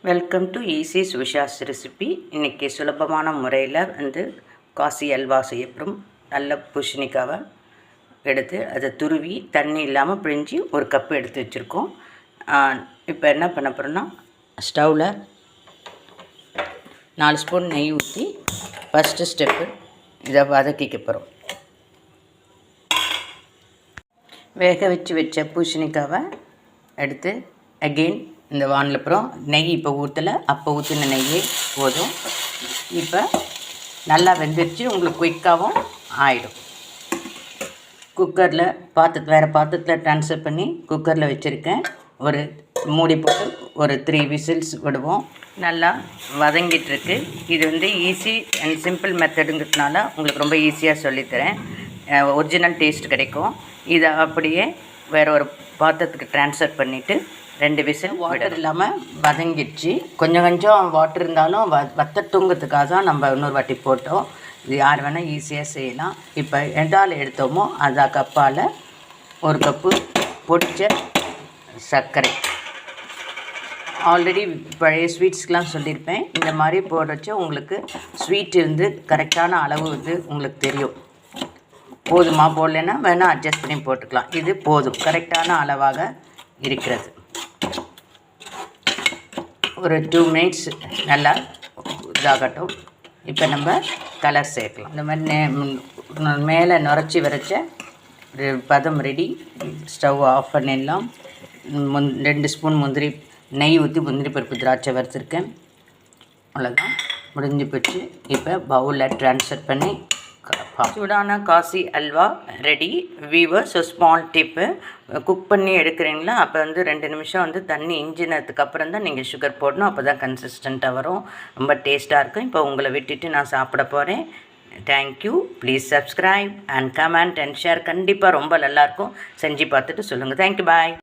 Welcome to easy Sushas recipe. இன்றைக்கி சுலபமான முறையில் காசி அல்வா செய்யப்படும். நல்ல பூசணிக்காவை எடுத்து அதை துருவி தண்ணி இல்லாமல் பிழிஞ்சி ஒரு கப்பு எடுத்து வச்சுருக்கோம். இப்போ என்ன பண்ண போகிறோன்னா, ஸ்டவ்வில் 4 ஸ்பூன் நெய் ஊற்றி ஃபஸ்ட்டு ஸ்டெப்பு இதை வதக்கிக்க போகிறோம். வேக வச்ச பூசணிக்காவை எடுத்து அகெயின் இந்த வானில் அப்புறம் நெய் இப்போ ஊற்றலை, அப்போ ஊற்றின நெய்யே போதும். இப்போ நல்லா வெந்துருச்சு, உங்களுக்கு குயிக்காகவும் ஆகிடும். குக்கரில் வேறு பாத்திரத்தில் ட்ரான்ஸ்ஃபர் பண்ணி குக்கரில் வச்சுருக்கேன். ஒரு மூடி போட்டு ஒரு 3 விசில்ஸ் விடுவோம். நல்லா வதங்கிட்டுருக்கு. இது ஈஸி அண்ட் சிம்பிள் மெத்தடுங்கிறதுனால உங்களுக்கு ரொம்ப ஈஸியாக சொல்லித்தரேன். ஒரிஜினல் டேஸ்ட் கிடைக்கும். இதை அப்படியே வேறு ஒரு பாத்திரத்துக்கு ட்ரான்ஸ்ஃபர் பண்ணிவிட்டு 2 விசில் வாட்டர் இல்லாமல் வதங்கிடுச்சு. கொஞ்சம் வாட்டர் இருந்தாலும் வத்தட்டுங்கிறதுக்காக தான் நம்ம இன்னொரு வாட்டி போட்டோம். இது யார் வேணால் ஈஸியாக செய்யலாம். இப்போ எதால் எடுத்தோமோ அதை கப்பால் 1 கப்பு பொடிச்ச சர்க்கரை. ஆல்ரெடி பழைய ஸ்வீட்ஸ்க்கெலாம் சொல்லியிருப்பேன். இந்த மாதிரி போடுறச்ச உங்களுக்கு ஸ்வீட் கரெக்டான அளவு உங்களுக்கு தெரியும். போதுமா போடலைன்னா வேணால் அட்ஜஸ்ட் பண்ணி போட்டுக்கலாம். இது போதும், கரெக்டான அளவாக இருக்கிறது. ஒரு 2 மினிட்ஸ் நல்லா இதாகட்டும். இப்போ நம்ம கலர் சேர்க்கலாம். இந்த மாதிரி மேலே நுரைச்சி வரைச்ச பதம் ரெடி. ஸ்டவ் ஆஃப் பண்ணிடலாம். 2 ஸ்பூன் முந்திரி நெய் ஊற்றி முந்திரி பருப்பு திராட்சை வறுத்துருக்கேன். அவ்வளோதான், முடிஞ்சு போச்சு. இப்போ பவுலில் ட்ரான்ஸ்ஃபர் பண்ணி சூடான காசி அல்வா ready. Viewers, small tip, cook பண்ணி எடுக்கிறீங்களா அப்போ 2 நிமிஷம் தண்ணி இஞ்சினதுக்கு அப்புறம் தான் நீங்கள் சுகர் போடணும். அப்போ தான் கன்சிஸ்டண்ட்டாக வரும். ரொம்ப டேஸ்ட்டாக இருக்கும். இப்போ உங்களை விட்டுட்டு நான் சாப்பிட போகிறேன். Thank you. Please subscribe and comment and share. கண்டிப்பாக ரொம்ப நல்லாயிருக்கும். செஞ்சு பார்த்துட்டு சொல்லுங்கள். தேங்க்யூ. பாய்.